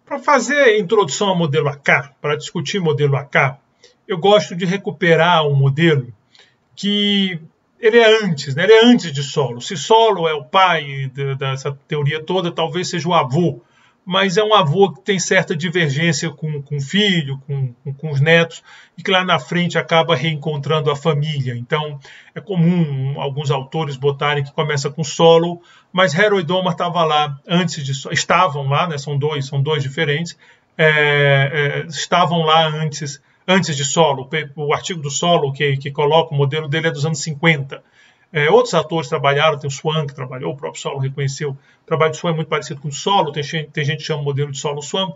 Para fazer a introdução ao modelo AK, para discutir modelo AK, eu gosto de recuperar um modelo que ele é antes, né? Ele é antes de Solow. Se Solow é o pai dessa teoria toda, talvez seja o avô, mas é um avô que tem certa divergência com o filho, com os netos, e que lá na frente acaba reencontrando a família. Então, é comum alguns autores botarem que começa com Solow, mas Harold Domar estava lá antes de Solow, estavam lá, né? São dois diferentes, estavam lá antes de Solow. O artigo do Solow que coloca o modelo dele é dos anos 50. Outros autores trabalharam, tem o Swan que trabalhou, o próprio Solow reconheceu. O trabalho do Swan é muito parecido com o do Solow, tem gente que chama o modelo de Solow-Swan.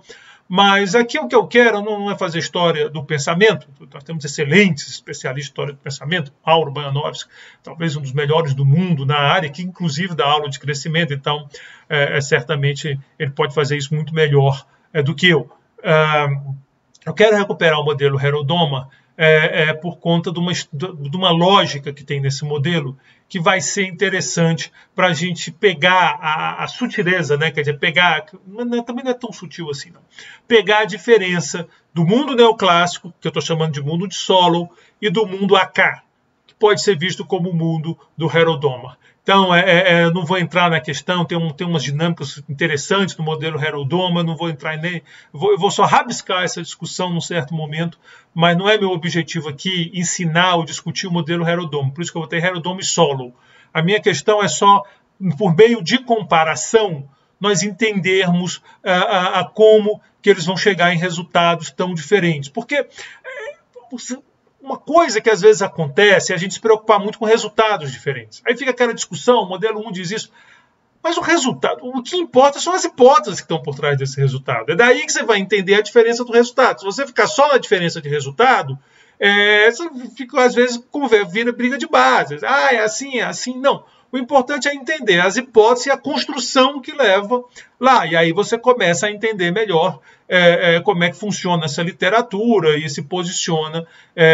Mas aqui o que eu quero não é fazer história do pensamento. Nós temos excelentes especialistas em história do pensamento, Mauro Boyanovsky, talvez um dos melhores do mundo na área, que inclusive dá aula de crescimento, então certamente ele pode fazer isso muito melhor do que eu. Eu quero recuperar o modelo Harold Domar por conta de uma lógica que tem nesse modelo que vai ser interessante para a gente pegar a sutileza, né? Quer dizer, também não é tão sutil assim, não. Pegar a diferença do mundo neoclássico, que eu estou chamando de mundo de Solow, e do mundo AK, que pode ser visto como o mundo do Harold Domar. Então, não vou entrar na questão, tem umas dinâmicas interessantes no modelo Harold Domar, não vou entrar nem... Eu vou só rabiscar essa discussão num certo momento, mas não é meu objetivo aqui ensinar ou discutir o modelo Harold Domar, por isso que eu vou ter Harold Domar e Solow. A minha questão é só, por meio de comparação, nós entendermos como que eles vão chegar em resultados tão diferentes. Porque... uma coisa que às vezes acontece é a gente se preocupar muito com resultados diferentes. Aí fica aquela discussão, o modelo 1 diz isso, mas o resultado, o que importa são as hipóteses que estão por trás desse resultado. É daí que você vai entender a diferença do resultado. Se você ficar só na diferença de resultado, você fica, às vezes, vira briga de bases. É assim, não. O importante é entender as hipóteses e a construção que leva lá. E aí você começa a entender melhor como é que funciona essa literatura e se posiciona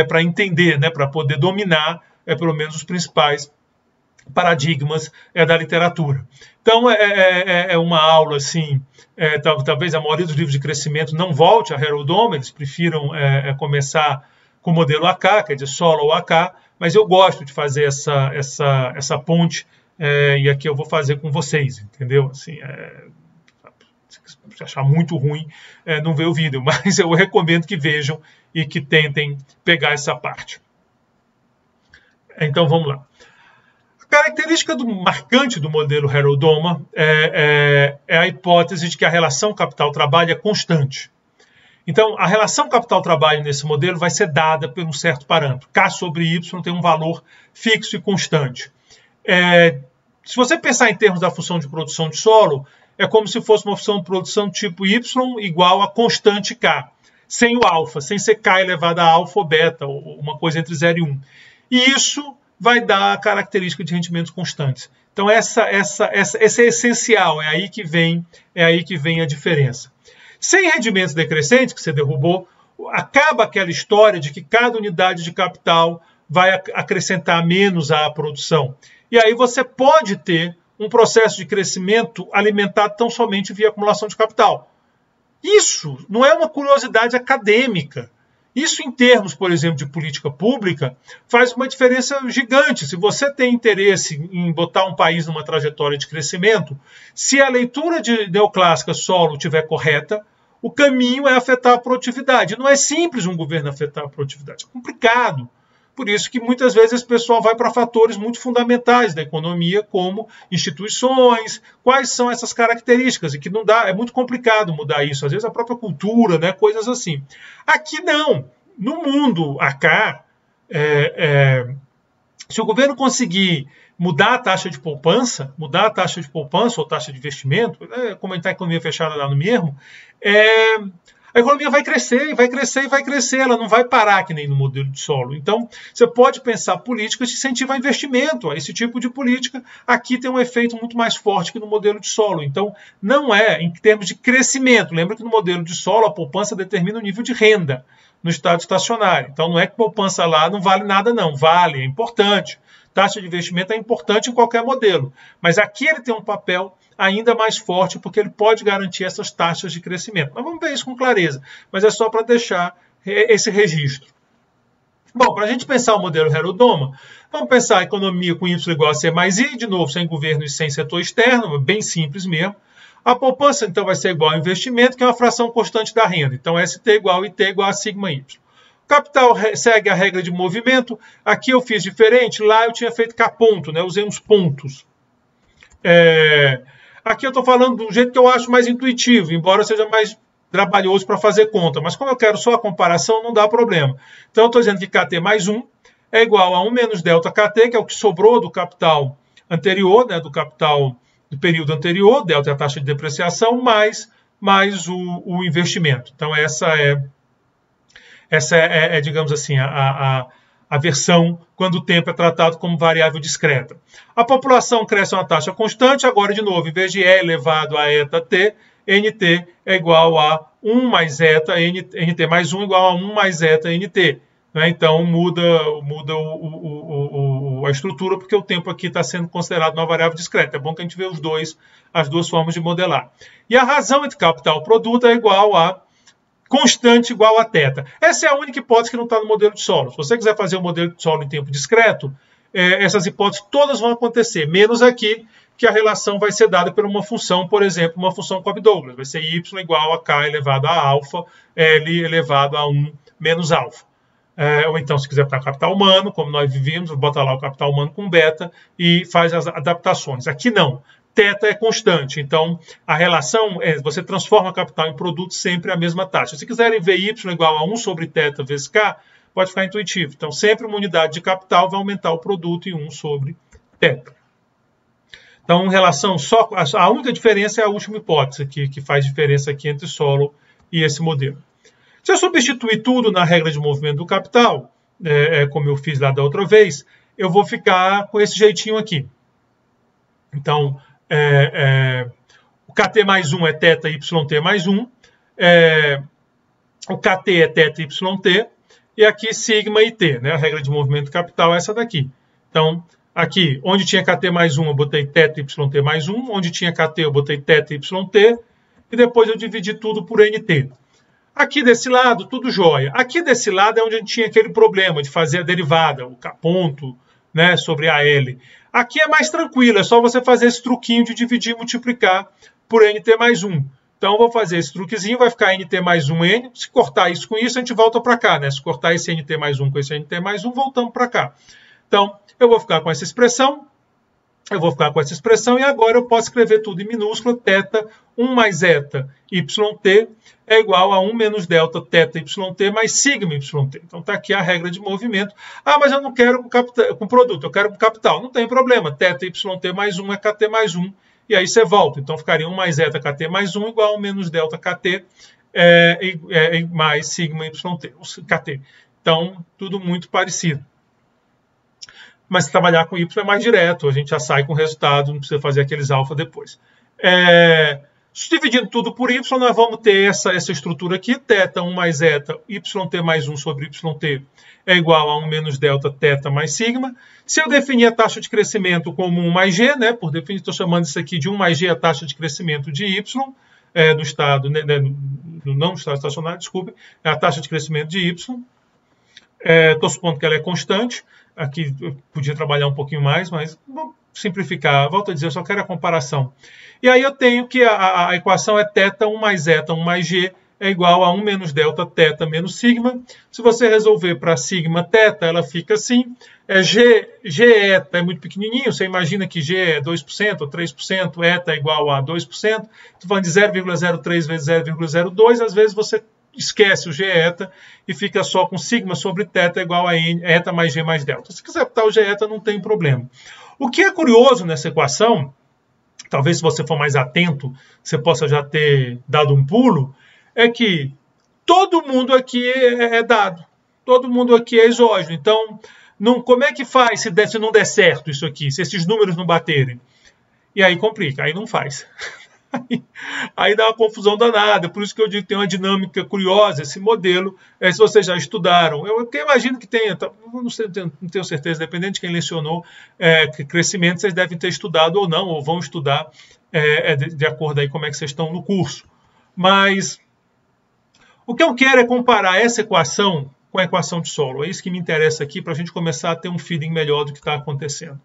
para entender, né, para poder dominar pelo menos os principais paradigmas da literatura. Então, é uma aula assim, talvez a maioria dos livros de crescimento não volte a Harold Domar, eles prefiram começar com o modelo AK, quer dizer, Solow AK, mas eu gosto de fazer essa ponte, e aqui eu vou fazer com vocês, entendeu? Assim, se achar muito ruim, não ver o vídeo, mas eu recomendo que vejam e que tentem pegar essa parte. Então, vamos lá. A característica marcante do modelo Harold Domar é a hipótese de que a relação capital-trabalho é constante. Então, a relação capital-trabalho nesse modelo vai ser dada por um certo parâmetro. K sobre Y tem um valor fixo e constante. Se você pensar em termos da função de produção de Solow, é como se fosse uma função de produção tipo Y igual a constante K, sem o alfa, sem ser K elevado a alfa ou beta, ou uma coisa entre 0 e 1. E isso vai dar a característica de rendimentos constantes. Então, essa é essencial, é aí que vem a diferença. Sem rendimentos decrescentes, que você derrubou, acaba aquela história de que cada unidade de capital vai acrescentar menos à produção. E aí você pode ter um processo de crescimento alimentado tão somente via acumulação de capital. Isso não é uma curiosidade acadêmica. Isso, em termos, por exemplo, de política pública, faz uma diferença gigante. Se você tem interesse em botar um país numa trajetória de crescimento, se a leitura de neoclássica Solow estiver correta, o caminho é afetar a produtividade. Não é simples um governo afetar a produtividade, é complicado. Por isso que muitas vezes esse pessoal vai para fatores muito fundamentais da economia, como instituições, quais são essas características, e que não dá, é muito complicado mudar isso, às vezes a própria cultura, né, coisas assim. Aqui não, no mundo AK, se o governo conseguir mudar a taxa de poupança ou taxa de investimento, como está a economia fechada lá no mesmo, a economia vai crescer, vai crescer e vai crescer, ela não vai parar que nem no modelo de Solow. Então, você pode pensar políticas que incentivam investimento. Esse tipo de política aqui tem um efeito muito mais forte que no modelo de Solow. Então, não é em termos de crescimento. Lembra que no modelo de Solow a poupança determina o nível de renda no estado estacionário. Então, não é que poupança lá não vale nada, não. Vale, é importante. Taxa de investimento é importante em qualquer modelo. Mas aqui ele tem um papel ainda mais forte, porque ele pode garantir essas taxas de crescimento. Nós vamos ver isso com clareza, mas é só para deixar esse registro. Bom, para a gente pensar o modelo Herodoma, vamos pensar a economia com Y igual a C mais I, de novo, sem governo e sem setor externo, bem simples mesmo. A poupança, então, vai ser igual ao investimento, que é uma fração constante da renda. Então, ST igual a IT igual a sigma Y. O capital segue a regra de movimento. Aqui eu fiz diferente, lá eu tinha feito K ponto, né? Usei uns pontos. Aqui eu estou falando de um jeito que eu acho mais intuitivo, embora seja mais trabalhoso para fazer conta. Mas como eu quero só a comparação, não dá problema. Então, eu estou dizendo que KT mais 1 é igual a 1 menos delta KT, que é o que sobrou do capital anterior, né? Do capital do período anterior, delta é a taxa de depreciação, mais o investimento. Então, essa é digamos assim, a versão quando o tempo é tratado como variável discreta. A população cresce a uma taxa constante, agora, de novo, em vez de E elevado a eta t, NT é igual a 1 mais eta, NT mais 1 igual a 1 mais eta NT. Então, muda a estrutura, porque o tempo aqui está sendo considerado uma variável discreta. É bom que a gente vê as duas formas de modelar. E a razão entre capital e produto é igual a constante igual a θ. Essa é a única hipótese que não está no modelo de solo. Se você quiser fazer o modelo de solo em tempo discreto, essas hipóteses todas vão acontecer, menos aqui, que a relação vai ser dada por uma função, por exemplo, uma função Cobb-Douglas. Vai ser y igual a k elevado a alfa, L elevado a 1 menos alfa. Ou então, se quiser para capital humano, como nós vivimos, bota lá o capital humano com beta e faz as adaptações. Aqui não. Θ é constante, então a relação você transforma capital em produto sempre a mesma taxa. Se quiserem ver y igual a 1 sobre θ vezes k, pode ficar intuitivo. Então, sempre uma unidade de capital vai aumentar o produto em 1 sobre θ. Então, relação só. A única diferença é a última hipótese, que faz diferença aqui entre solo e esse modelo. Se eu substituir tudo na regra de movimento do capital, como eu fiz lá da outra vez, eu vou ficar com esse jeitinho aqui. Então, o KT mais 1 é θ YT mais 1, o KT é θ YT, e aqui sigma IT, né? A regra de movimento do capital é essa daqui. Então, aqui, onde tinha KT mais 1, eu botei θ YT mais 1, onde tinha KT, eu botei θ YT, e depois eu dividi tudo por NT. Aqui desse lado, tudo jóia. Aqui desse lado é onde a gente tinha aquele problema de fazer a derivada, o K ponto, né, sobre a L. Aqui é mais tranquilo, é só você fazer esse truquinho de dividir e multiplicar por NT mais 1. Então, eu vou fazer esse truquezinho, vai ficar NT mais 1N. Se cortar isso com isso, a gente volta para cá, né? Se cortar esse NT mais 1 com esse NT mais 1, voltamos para cá. Então, eu vou ficar com essa expressão, e agora eu posso escrever tudo em minúsculo. Θ 1 mais eta YT é igual a 1 menos delta θ YT mais sigma YT. Então, está aqui a regra de movimento. Ah, mas eu não quero com produto, eu quero com capital. Não tem problema. Θ YT mais 1 é KT mais 1. E aí você volta. Então, ficaria 1 mais eta KT mais 1 igual a 1 menos delta KT mais sigma YT, KT. Então, tudo muito parecido. Mas se trabalhar com Y é mais direto, a gente já sai com o resultado, não precisa fazer aqueles alfa depois. Dividindo tudo por Y, nós vamos ter essa estrutura aqui, θ 1 mais eta, YT mais 1 sobre YT é igual a 1 menos delta θ mais sigma. Se eu definir a taxa de crescimento como 1 mais G, né, por definição, estou chamando isso aqui de 1 mais G, a taxa de crescimento de Y, do estado, não do estado estacionário, desculpe, é a taxa de crescimento de Y. Estou supondo que ela é constante. Aqui eu podia trabalhar um pouquinho mais, mas vou simplificar. Volto a dizer, eu só quero a comparação. E aí eu tenho que a equação é θ 1 mais eta 1 mais G é igual a 1 menos delta θ menos sigma. Se você resolver para sigma θ, ela fica assim. G eta é muito pequenininho, você imagina que G é 2% ou 3%, eta é igual a 2%. Estou falando de 0,03 vezes 0,02, às vezes você esquece o G eta e fica só com sigma sobre θ igual a N, eta mais G mais delta. Se quiser botar o G eta, não tem problema. O que é curioso nessa equação, talvez se você for mais atento, você possa já ter dado um pulo, é que todo mundo aqui é dado. Todo mundo aqui é exógeno. Então, como é que faz se não der certo isso aqui, se esses números não baterem? E aí complica, aí não faz. Aí dá uma confusão danada, por isso que eu digo que tem uma dinâmica curiosa esse modelo, se vocês já estudaram. Eu imagino que tenha, não tenho certeza, dependendo de quem lecionou crescimento, vocês devem ter estudado ou não, ou vão estudar de acordo aí como é que vocês estão no curso. Mas o que eu quero é comparar essa equação com a equação de solo. É isso que me interessa aqui para a gente começar a ter um feeling melhor do que está acontecendo.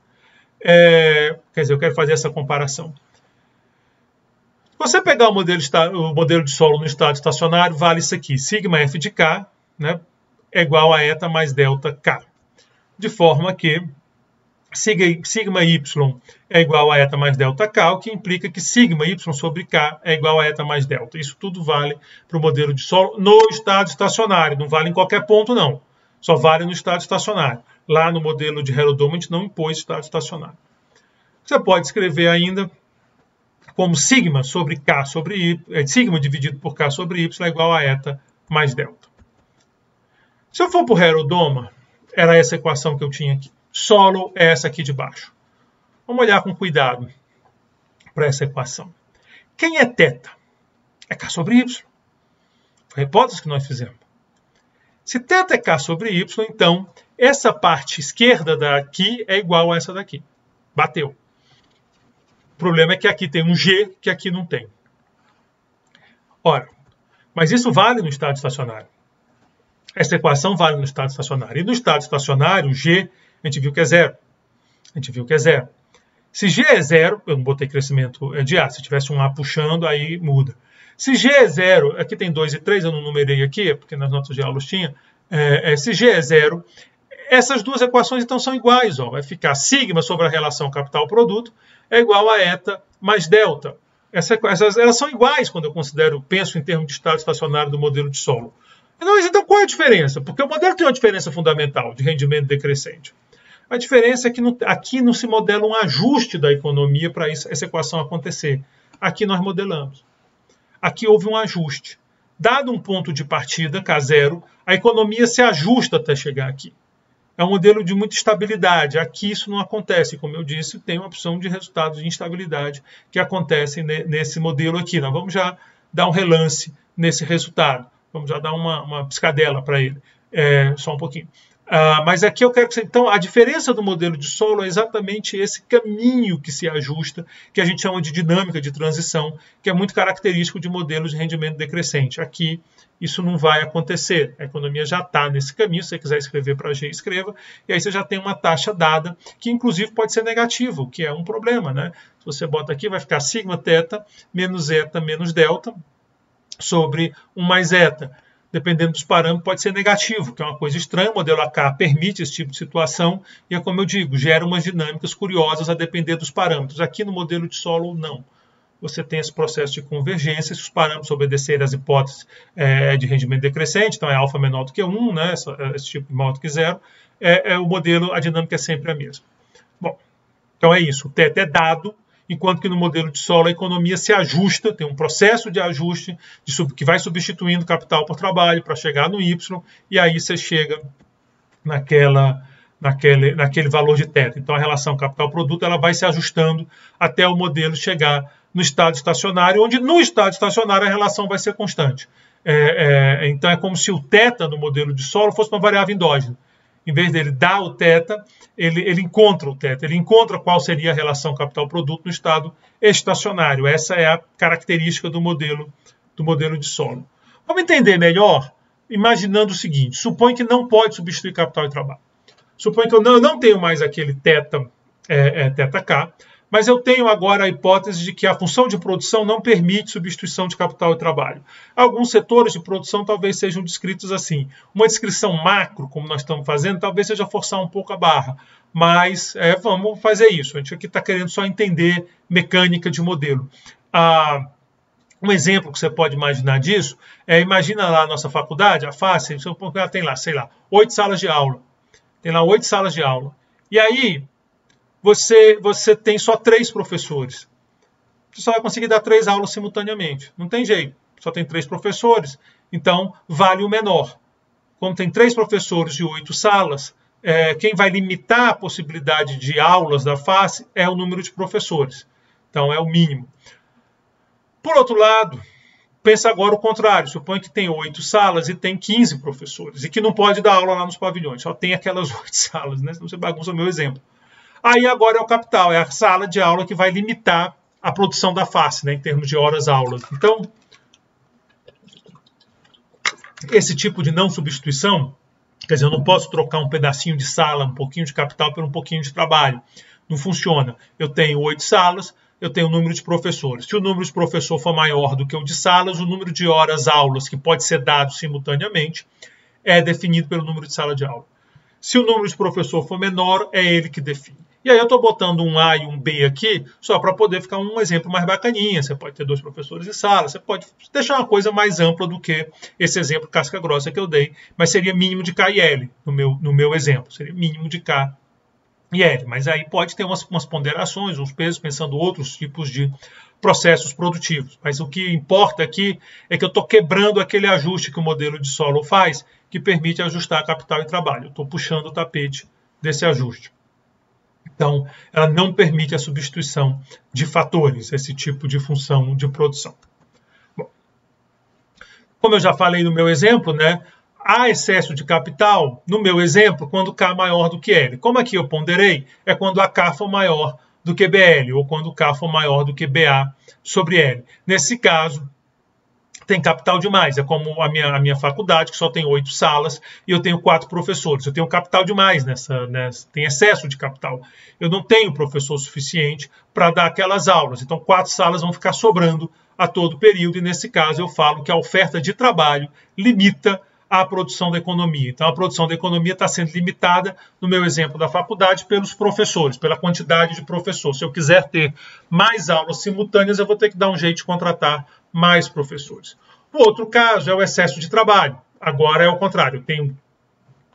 Quer dizer, eu quero fazer essa comparação. Se você pegar o modelo de solo no estado estacionário, vale isso aqui. Sigma F de K, né, é igual a eta mais delta K. De forma que sigma Y é igual a eta mais delta K, o que implica que sigma Y sobre K é igual a eta mais delta. Isso tudo vale para o modelo de solo no estado estacionário, não vale em qualquer ponto não. Só vale no estado estacionário. Lá no modelo de Herodome a gente não impôs estado estacionário. Você pode escrever ainda como sigma sobre K sobre Y, sigma dividido por K sobre Y é igual a eta mais delta. Se eu for para o Herodoma, era essa equação que eu tinha aqui. Solo é essa aqui de baixo. Vamos olhar com cuidado para essa equação. Quem é θ? É K sobre Y. Foi a hipótese que nós fizemos. Se θ é K sobre Y, então essa parte esquerda daqui é igual a essa daqui. Bateu. O problema é que aqui tem um G que aqui não tem. Ora, mas isso vale no estado estacionário. Essa equação vale no estado estacionário. E no estado estacionário, o G, a gente viu que é zero. A gente viu que é zero. Se G é zero, eu não botei crescimento de A. Se tivesse um A puxando, aí muda. Se G é zero, aqui tem 2 e 3, eu não numerei aqui, porque nas notas de aulas tinha. Se G é zero, essas duas equações então são iguais. Ó. Vai ficar sigma sobre a relação capital-produto é igual a eta mais delta. Elas são iguais quando eu penso em termos de estado estacionário do modelo de solo. Mas então qual é a diferença? Porque o modelo tem uma diferença fundamental de rendimento decrescente. A diferença é que aqui não se modela um ajuste da economia para essa equação acontecer. Aqui nós modelamos. Aqui houve um ajuste. Dado um ponto de partida, K0, a economia se ajusta até chegar aqui. É um modelo de muita estabilidade. Aqui isso não acontece. Como eu disse, tem uma opção de resultados de instabilidade que acontecem nesse modelo aqui. Nós vamos já dar um relance nesse resultado. Vamos já dar uma piscadela para ele. Só um pouquinho. Mas aqui eu quero que você... Então, a diferença do modelo de solo é exatamente esse caminho que se ajusta, que a gente chama de dinâmica de transição, que é muito característico de modelos de rendimento decrescente. Aqui, isso não vai acontecer. A economia já está nesse caminho. Se você quiser escrever para G, escreva. E aí você já tem uma taxa dada, que inclusive pode ser negativa, o que é um problema, né? Se você bota aqui, vai ficar sigma θ menos eta menos delta sobre 1 mais eta. Dependendo dos parâmetros, pode ser negativo, que é uma coisa estranha. O modelo AK permite esse tipo de situação e, como eu digo, gera umas dinâmicas curiosas a depender dos parâmetros. Aqui no modelo de solo, não. Você tem esse processo de convergência, se os parâmetros obedecerem às hipóteses de rendimento decrescente, então é alfa menor do que 1, né, esse tipo maior do que 0, o modelo, a dinâmica é sempre a mesma. Bom, então é isso. O θ é dado, enquanto que no modelo de solo a economia se ajusta, tem um processo de ajuste que vai substituindo capital por trabalho para chegar no Y, e aí você chega naquele valor de θ. Então a relação capital-produto ela vai se ajustando até o modelo chegar no estado estacionário, onde no estado estacionário a relação vai ser constante. Então é como se o θ no modelo de solo fosse uma variável endógena. Em vez dele dar o θ, ele encontra o θ, ele encontra qual seria a relação capital-produto no estado estacionário. Essa é a característica do modelo de solo. Vamos entender melhor imaginando o seguinte: supõe que não pode substituir capital e trabalho. Supõe que eu não tenho mais aquele θk, mas eu tenho agora a hipótese de que a função de produção não permite substituição de capital e trabalho. Alguns setores de produção talvez sejam descritos assim. Uma descrição macro, como nós estamos fazendo, talvez seja forçar um pouco a barra. Mas vamos fazer isso. A gente aqui está querendo só entender mecânica de modelo. Um exemplo que você pode imaginar disso imagina lá a nossa faculdade, a FACE, ela tem lá, sei lá, 8 salas de aula. Tem lá 8 salas de aula. E aí você tem só 3 professores. Você só vai conseguir dar 3 aulas simultaneamente. Não tem jeito. Só tem 3 professores, então vale o menor. Como tem 3 professores e 8 salas, quem vai limitar a possibilidade de aulas da FACE é o número de professores. Então é o mínimo. Por outro lado, pensa agora o contrário. Supõe que tem 8 salas e tem 15 professores. E que não pode dar aula lá nos pavilhões. Só tem aquelas 8 salas, né? Senão você bagunça o meu exemplo. Aí agora é o capital, é a sala de aula que vai limitar a produção da face, né, em termos de horas-aula. Então, esse tipo de não substituição, quer dizer, eu não posso trocar um pedacinho de sala, um pouquinho de capital por um pouquinho de trabalho. Não funciona. Eu tenho 8 salas, eu tenho o número de professores. Se o número de professor for maior do que o de salas, o número de horas-aulas que pode ser dado simultaneamente é definido pelo número de sala de aula. Se o número de professor for menor, é ele que define. E aí eu estou botando um A e um B aqui, só para poder ficar um exemplo mais bacaninha. Você pode ter 2 professores em sala, você pode deixar uma coisa mais ampla do que esse exemplo casca grossa que eu dei, mas seria mínimo de K e L no meu exemplo, seria mínimo de K e L. Mas aí pode ter umas ponderações, uns pesos, pensando outros tipos de processos produtivos. Mas o que importa aqui é que eu estou quebrando aquele ajuste que o modelo de Solow faz, que permite ajustar capital e trabalho. Eu estou puxando o tapete desse ajuste. Então, ela não permite a substituição de fatores, esse tipo de função de produção. Bom, como eu já falei no meu exemplo, né, há excesso de capital, no meu exemplo, quando K é maior do que L. Como aqui eu ponderei, é quando a K for maior do que BL, ou quando K for maior do que BA sobre L. Nesse caso, tem capital demais. É como a minha faculdade, que só tem 8 salas, e eu tenho 4 professores. Eu tenho capital demais tem excesso de capital. Eu não tenho professor suficiente para dar aquelas aulas. Então, 4 salas vão ficar sobrando a todo período, e nesse caso eu falo que a oferta de trabalho limita a produção da economia. Então, a produção da economia está sendo limitada, no meu exemplo da faculdade, pelos professores, pela quantidade de professores. Se eu quiser ter mais aulas simultâneas, eu vou ter que dar um jeito de contratar mais professores. O outro caso é o excesso de trabalho. Agora é o contrário. Eu tenho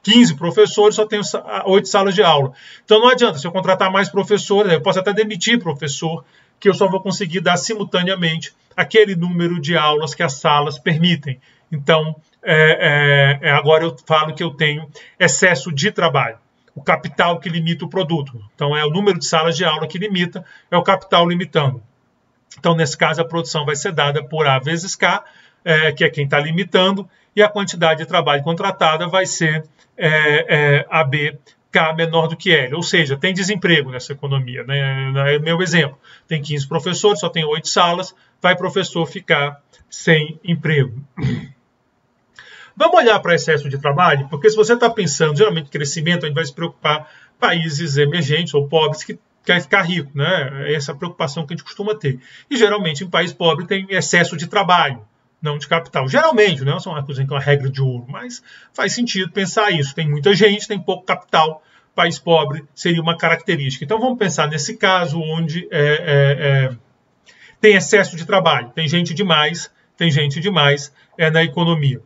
15 professores, só tenho 8 salas de aula. Então não adianta, se eu contratar mais professores, eu posso até demitir professor, que eu só vou conseguir dar simultaneamente aquele número de aulas que as salas permitem. Então, agora eu falo que eu tenho excesso de trabalho. O capital que limita o produto. Então, é o número de salas de aula que limita, é o capital limitando. Então, nesse caso, a produção vai ser dada por A vezes K, que é quem está limitando, e a quantidade de trabalho contratada vai ser AB, K menor do que L. Ou seja, tem desemprego nessa economia. Né? É meu exemplo. Tem 15 professores, só tem 8 salas, vai professor ficar sem emprego. Vamos olhar para excesso de trabalho, porque se você está pensando, geralmente, em crescimento, a gente vai se preocupar países emergentes ou pobres que querem ficar rico, né? Essa é a preocupação que a gente costuma ter. E, geralmente, em país pobre tem excesso de trabalho, não de capital. Geralmente, não é uma coisa que é uma regra de ouro, mas faz sentido pensar isso. Tem muita gente, tem pouco capital. País pobre seria uma característica. Então, vamos pensar nesse caso onde tem excesso de trabalho, tem gente demais na economia.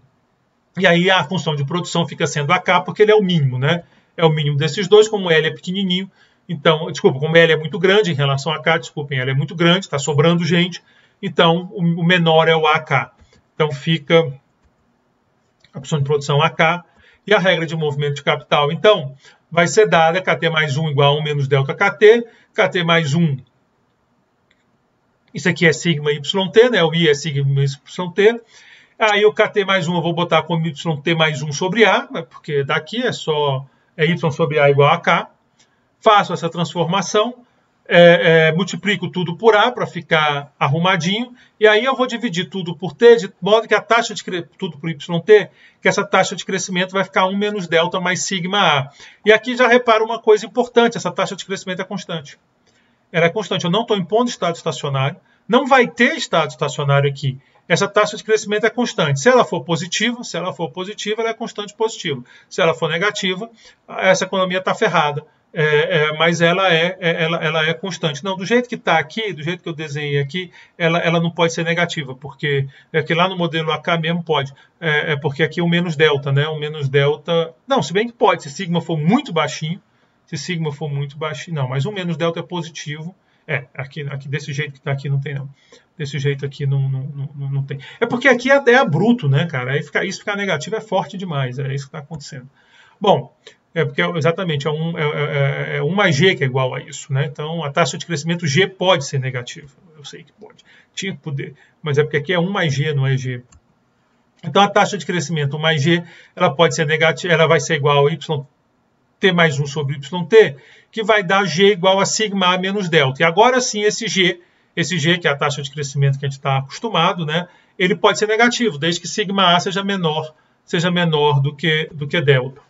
E aí a função de produção fica sendo AK, porque ele é o mínimo, né? É o mínimo desses dois, como L é pequenininho. Então, desculpa, como L é muito grande em relação a K, desculpem, L é muito grande, está sobrando gente. Então, o menor é o AK. Então, fica a função de produção AK e a regra de movimento de capital. Então, vai ser dada KT mais 1 igual a 1 menos delta KT. KT mais 1, isso aqui é sigma YT, né? O I é sigma YT. Aí o KT mais 1 eu vou botar como YT mais 1 sobre A, porque daqui é Y sobre A igual a K. Faço essa transformação, multiplico tudo por A para ficar arrumadinho, e aí eu vou dividir tudo por T, de modo que a taxa de tudo por YT, que essa taxa de crescimento vai ficar 1 menos delta mais sigma A. E aqui já repara uma coisa importante, essa taxa de crescimento é constante. Ela é constante, eu não estou impondo estado estacionário, não vai ter estado estacionário aqui. Essa taxa de crescimento é constante. Se ela for positiva, ela é constante positiva. Se ela for negativa, essa economia está ferrada. Mas ela é constante. Não, do jeito que está aqui, do jeito que eu desenhei aqui, ela não pode ser negativa, porque que lá no modelo AK mesmo pode. Porque aqui o menos delta, né? O menos delta. Não, se bem que pode, se sigma for muito baixinho. Não, mas o menos delta é positivo. Aqui desse jeito que está aqui não tem, não. Desse jeito aqui não tem. É porque aqui é bruto, né, cara? Aí isso ficar negativo é forte demais. É isso que está acontecendo. Bom, porque exatamente é 1 mais G que é igual a isso, né? Então a taxa de crescimento G pode ser negativa. Eu sei que pode. Tinha que poder. Mas é porque aqui é 1 mais G, não é G. Então a taxa de crescimento 1 mais G, ela pode ser negativa, ela vai ser igual a YT mais 1 sobre YT, que vai dar G igual a sigma A menos delta. E agora sim esse G esse G, que é a taxa de crescimento que a gente está acostumado, né, ele pode ser negativo, desde que sigma A seja menor do que delta.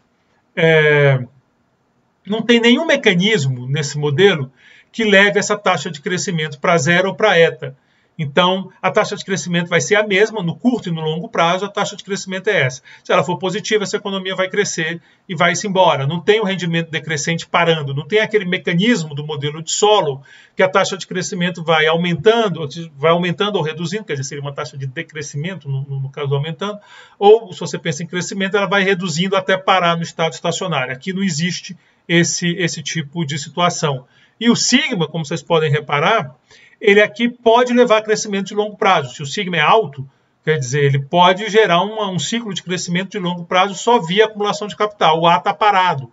Não tem nenhum mecanismo nesse modelo que leve essa taxa de crescimento para zero ou para eta. Então, a taxa de crescimento vai ser a mesma no curto e no longo prazo, a taxa de crescimento é essa. Se ela for positiva, essa economia vai crescer e vai-se embora. Não tem o rendimento decrescente parando, não tem aquele mecanismo do modelo de Solow que a taxa de crescimento vai aumentando ou reduzindo, quer dizer, seria uma taxa de decrescimento, no caso aumentando, ou se você pensa em crescimento, ela vai reduzindo até parar no estado estacionário. Aqui não existe esse tipo de situação. E o sigma, como vocês podem reparar, ele aqui pode levar a crescimento de longo prazo. Se o sigma é alto, quer dizer, ele pode gerar um ciclo de crescimento de longo prazo só via acumulação de capital. O A está parado,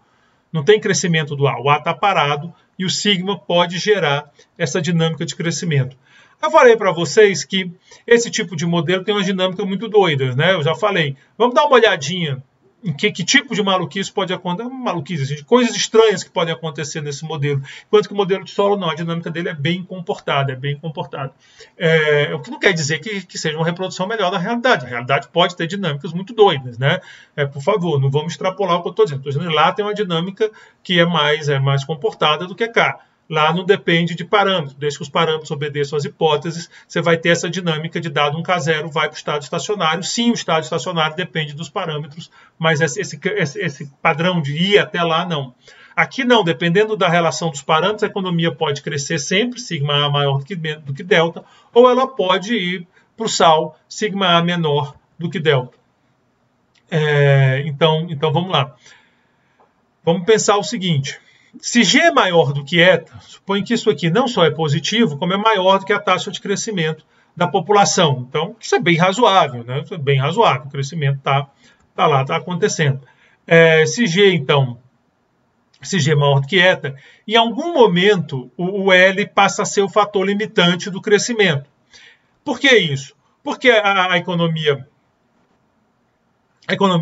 não tem crescimento do A, o A está parado e o sigma pode gerar essa dinâmica de crescimento. Eu falei para vocês que esse tipo de modelo tem uma dinâmica muito doida, né? Eu já falei. Vamos dar uma olhadinha em que tipo de maluquice pode acontecer, maluquice, de coisas estranhas que podem acontecer nesse modelo, enquanto que o modelo de Solow não, a dinâmica dele é bem comportada, o que não quer dizer que seja uma reprodução melhor da realidade. A realidade pode ter dinâmicas muito doidas, né? Por favor, não vamos extrapolar o que eu estou dizendo. Estou dizendo que lá tem uma dinâmica que é mais comportada do que cá. Lá não depende de parâmetros, desde que os parâmetros obedeçam às hipóteses, você vai ter essa dinâmica de dado um K0 vai para o estado estacionário. Sim, o estado estacionário depende dos parâmetros, mas esse padrão de ir até lá, não. Aqui não, dependendo da relação dos parâmetros, a economia pode crescer sempre, sigma A maior do que delta, ou ela pode ir para o SAL, sigma A menor do que delta. Então vamos lá. Vamos pensar o seguinte. Se G é maior do que eta, suponho que isso aqui não só é positivo, como é maior do que a taxa de crescimento da população. Então, isso é bem razoável, né? Isso é bem razoável, o crescimento está lá, está acontecendo. Se G é maior do que eta, em algum momento o L passa a ser o fator limitante do crescimento. Por que isso? Porque a economia,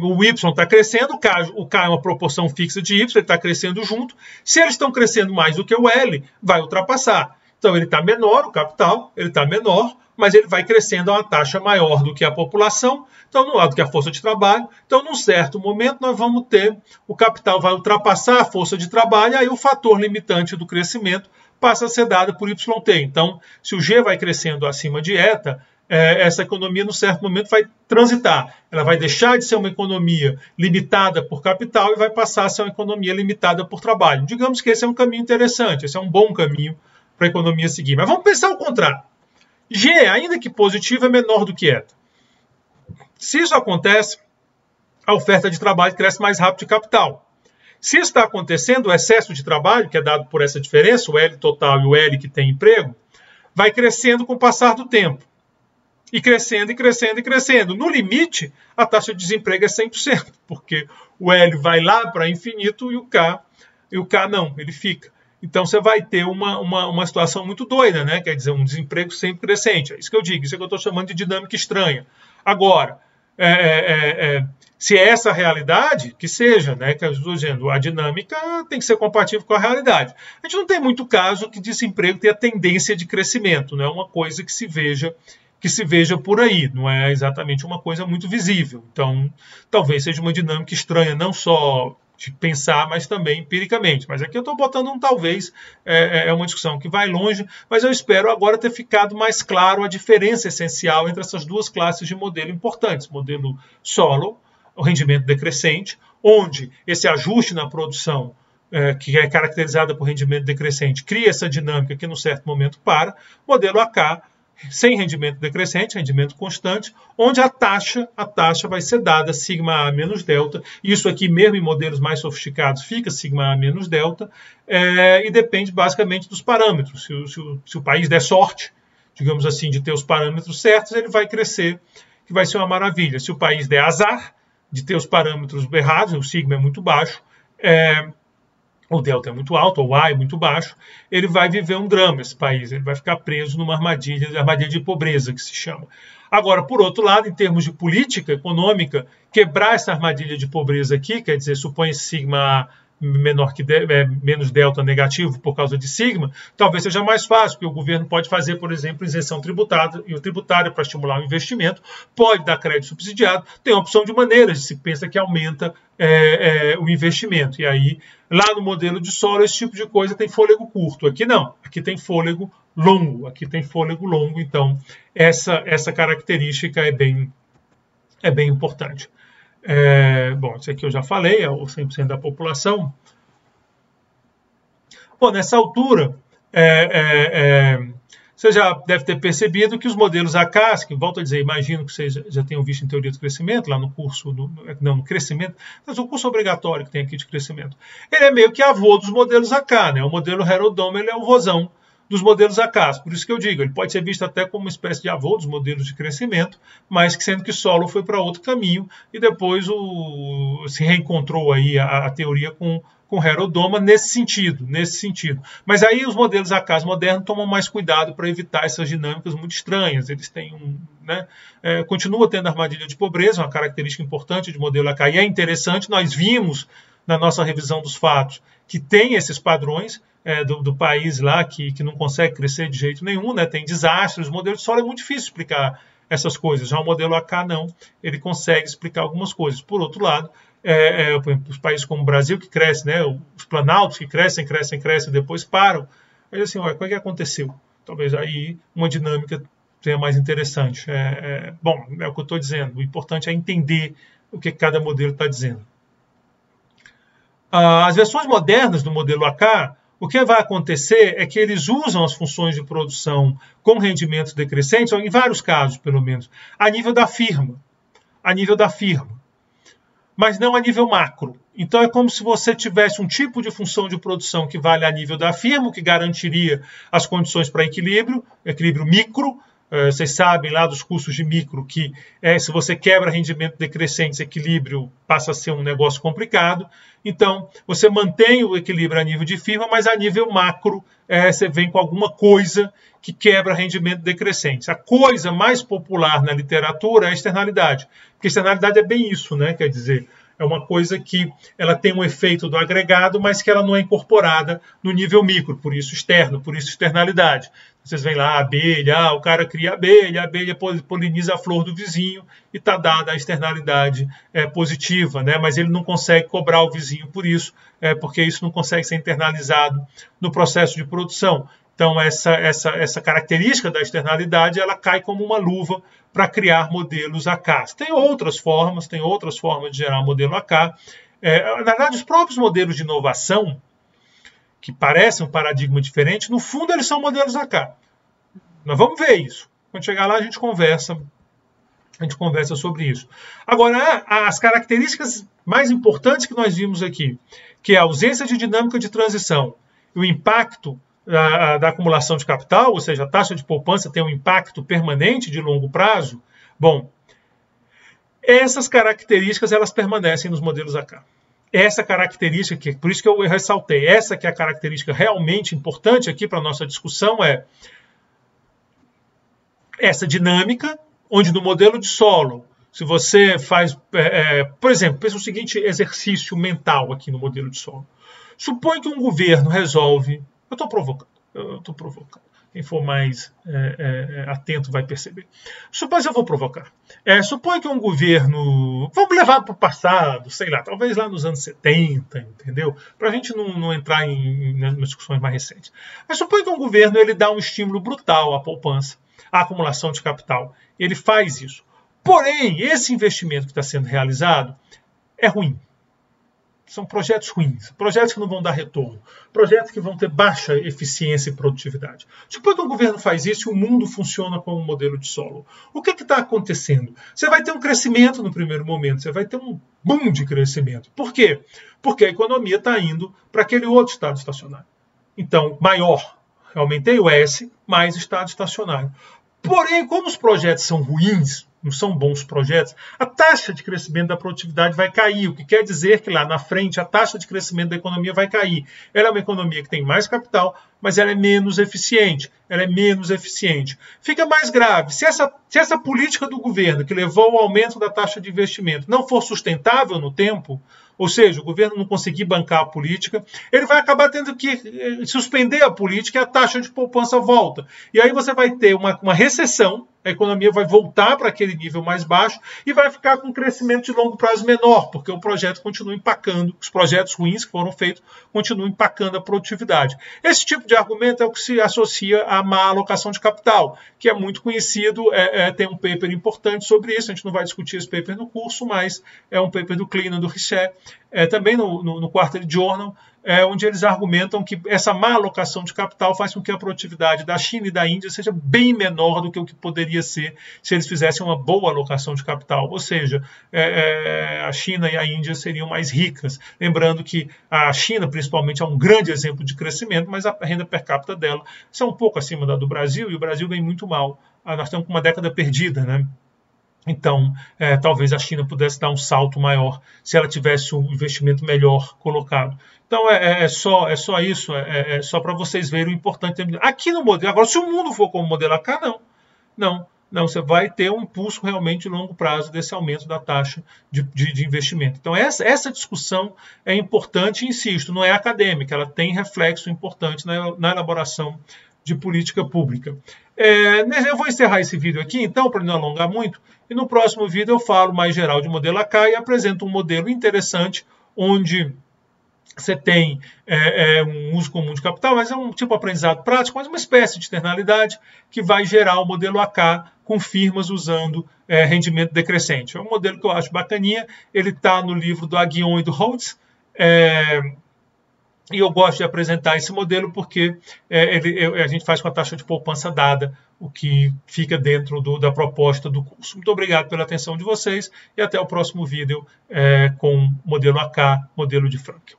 o Y está crescendo, o K é uma proporção fixa de Y, ele está crescendo junto. Se eles estão crescendo mais do que o L, vai ultrapassar. Então ele está menor, o capital, ele está menor, mas ele vai crescendo a uma taxa maior do que a população, do que a força de trabalho. Então, num certo momento, nós vamos ter, o capital vai ultrapassar a força de trabalho, e aí o fator limitante do crescimento passa a ser dado por YT. Então, se o G vai crescendo acima de eta, essa economia, num certo momento, vai transitar. Ela vai deixar de ser uma economia limitada por capital e vai passar a ser uma economia limitada por trabalho. Digamos que esse é um caminho interessante, esse é um bom caminho para a economia seguir. Mas vamos pensar o contrário. G, ainda que positivo, é menor do que eta. Se isso acontece, a oferta de trabalho cresce mais rápido de capital. Se isso está acontecendo, o excesso de trabalho, que é dado por essa diferença, o L total e o L que tem emprego, vai crescendo com o passar do tempo. E crescendo, e crescendo, e crescendo. No limite, a taxa de desemprego é 100%, porque o L vai lá para infinito e o K não, ele fica. Então você vai ter uma situação muito doida, né? Quer dizer, um desemprego sempre crescente. É isso que eu digo, isso é que eu estou chamando de dinâmica estranha. Agora, se é essa a realidade, que seja, né? Que eu estou dizendo, a dinâmica tem que ser compatível com a realidade. A gente não tem muito caso que desemprego tenha tendência de crescimento, não é uma coisa que se veja por aí, não é exatamente uma coisa muito visível. Então, talvez seja uma dinâmica estranha, não só de pensar, mas também empiricamente. Mas aqui eu estou botando um talvez, é uma discussão que vai longe, mas eu espero agora ter ficado mais claro a diferença essencial entre essas duas classes de modelo importantes. Modelo Solow, o rendimento decrescente, onde esse ajuste na produção, que é caracterizada por rendimento decrescente, cria essa dinâmica que, num certo momento, para. Modelo AK, sem rendimento decrescente, rendimento constante, onde a taxa vai ser dada sigma A menos delta. Isso aqui, mesmo em modelos mais sofisticados, fica sigma A menos delta, e depende basicamente dos parâmetros. Se o país der sorte, digamos assim, de ter os parâmetros certos, ele vai crescer, que vai ser uma maravilha. Se o país der azar de ter os parâmetros errados, o sigma é muito baixo, o delta é muito alto, ou o A é muito baixo, ele vai viver um drama, esse país. Ele vai ficar preso numa armadilha de pobreza, que se chama. Agora, por outro lado, em termos de política econômica, quebrar essa armadilha de pobreza aqui, quer dizer, supõe sigma A menor que menos delta negativo por causa de sigma, talvez seja mais fácil, porque o governo pode fazer, por exemplo, isenção tributária para estimular o investimento, pode dar crédito subsidiado, tem uma opção de maneiras, se pensa que aumenta o investimento. E aí, lá no modelo de solo, esse tipo de coisa tem fôlego curto. Aqui não, aqui tem fôlego longo, então essa característica é bem importante. Bom, isso aqui eu já falei, é o 100% da população. Bom, nessa altura, você já deve ter percebido que os modelos ACAS, que volto a dizer, imagino que vocês já tenham visto em teoria do crescimento, lá no curso, no crescimento, mas o curso obrigatório que tem aqui de crescimento, ele é meio que avô dos modelos AK, né? O modelo Harrod-Dohm, ele é o vozão dos modelos ACAS. Por isso que eu digo, ele pode ser visto até como uma espécie de avô dos modelos de crescimento, mas que sendo que Solow foi para outro caminho e depois se reencontrou aí a teoria com Harrod-Dohm nesse sentido. Mas aí os modelos ACAS modernos tomam mais cuidado para evitar essas dinâmicas muito estranhas. Eles têm continua tendo armadilha de pobreza, uma característica importante de modelo AK. E é interessante, nós vimos na nossa revisão dos fatos que tem esses padrões do país lá que não consegue crescer de jeito nenhum, né? Tem desastres. O modelo de Solow é muito difícil explicar essas coisas. Já o modelo AK não, ele consegue explicar algumas coisas. Por outro lado, por exemplo, os países como o Brasil que cresce, né? Os planaltos que crescem, depois param. Mas assim, olha, o que aconteceu? Talvez aí uma dinâmica seja mais interessante. Bom, é o que eu estou dizendo. O importante é entender o que cada modelo está dizendo. As versões modernas do modelo AK, o que vai acontecer é que eles usam as funções de produção com rendimentos decrescentes, ou em vários casos, pelo menos, a nível da firma. Mas não a nível macro. Então é como se você tivesse um tipo de função de produção que vale a nível da firma, que garantiria as condições para equilíbrio micro. Vocês sabem lá dos cursos de micro que se você quebra rendimento decrescente, esse equilíbrio passa a ser um negócio complicado. Então, você mantém o equilíbrio a nível de firma, mas a nível macro você vem com alguma coisa que quebra rendimento decrescente. A coisa mais popular na literatura é a externalidade. Porque externalidade é bem isso, né? Quer dizer, é uma coisa que ela tem um efeito do agregado, mas que ela não é incorporada no nível micro, por isso externo, por isso externalidade. Vocês veem lá a abelha, o cara cria a abelha poliniza a flor do vizinho e está dada a externalidade positiva, né? Mas ele não consegue cobrar o vizinho por isso, porque isso não consegue ser internalizado no processo de produção. Então, essa característica da externalidade, ela cai como uma luva para criar modelos AK. Tem outras formas de gerar modelo AK. Na verdade, os próprios modelos de inovação, que parecem um paradigma diferente, no fundo eles são modelos AK. Nós vamos ver isso. Quando chegar lá, a gente conversa sobre isso. Agora, as características mais importantes que nós vimos aqui, que é a ausência de dinâmica de transição e o impacto da acumulação de capital, ou seja, a taxa de poupança tem um impacto permanente de longo prazo. Bom, essas características elas permanecem nos modelos AK. Essa característica, por isso que eu ressaltei, essa que é a característica realmente importante aqui para a nossa discussão é essa dinâmica, onde no modelo de Solow, se você faz, por exemplo, pensa o seguinte exercício mental aqui no modelo de Solow. Supõe que um governo resolve, eu estou provocando, quem for mais atento vai perceber. Supõe que eu vou provocar. Supõe que um governo, vamos levar para o passado, sei lá, talvez lá nos anos 70, entendeu? Para a gente não entrar em discussões mais recentes. Mas supõe que um governo ele dá um estímulo brutal à poupança, à acumulação de capital. Ele faz isso. Porém, esse investimento que está sendo realizado é ruim. São projetos ruins, projetos que não vão dar retorno, projetos que vão ter baixa eficiência e produtividade. Suponha que o governo faz isso e o mundo funciona como um modelo de Solow. O que está acontecendo? Você vai ter um crescimento no primeiro momento, você vai ter um boom de crescimento. Por quê? Porque a economia está indo para aquele outro estado estacionário. Então, maior, eu aumentei o S, mais estado estacionário. Porém, como os projetos são ruins, não são bons projetos, a taxa de crescimento da produtividade vai cair, o que quer dizer que lá na frente a taxa de crescimento da economia vai cair. Ela é uma economia que tem mais capital, mas ela é menos eficiente. Ela é menos eficiente. Fica mais grave. Se essa política do governo que levou ao aumento da taxa de investimento não for sustentável no tempo, ou seja, o governo não conseguir bancar a política, ele vai acabar tendo que suspender a política e a taxa de poupança volta. E aí você vai ter uma recessão, a economia vai voltar para aquele nível mais baixo e vai ficar com um crescimento de longo prazo menor, porque o projeto continua empacando, os projetos ruins que foram feitos continuam empacando a produtividade. Esse tipo de argumento é o que se associa à má alocação de capital, que é muito conhecido, tem um paper importante sobre isso, a gente não vai discutir esse paper no curso, mas é um paper do Klein e do Richet, também no Quarterly Journal, onde eles argumentam que essa má alocação de capital faz com que a produtividade da China e da Índia seja bem menor do que o que poderia ser se eles fizessem uma boa alocação de capital. Ou seja, a China e a Índia seriam mais ricas. Lembrando que a China, principalmente, é um grande exemplo de crescimento, mas a renda per capita dela é um pouco acima da do Brasil, e o Brasil vem muito mal. Nós estamos com uma década perdida, né? Então, talvez a China pudesse dar um salto maior se ela tivesse um investimento melhor colocado. Então, é só isso, só para vocês verem o importante. Aqui no modelo, agora, se o mundo for como o modelo AK, não, você vai ter um impulso realmente de longo prazo desse aumento da taxa de investimento. Então, essa discussão é importante, insisto, não é acadêmica, ela tem reflexo importante na elaboração de política pública. Eu vou encerrar esse vídeo aqui, então, para não alongar muito, e no próximo vídeo eu falo mais geral de modelo AK e apresento um modelo interessante, onde você tem um uso comum de capital, mas é um tipo de aprendizado prático, mas uma espécie de externalidade que vai gerar o modelo AK com firmas usando rendimento decrescente. É um modelo que eu acho bacaninha, ele está no livro do Aghion e do Holtz, e eu gosto de apresentar esse modelo porque a gente faz com a taxa de poupança dada, o que fica dentro da proposta do curso. Muito obrigado pela atenção de vocês e até o próximo vídeo com modelo AK, modelo de Frankel.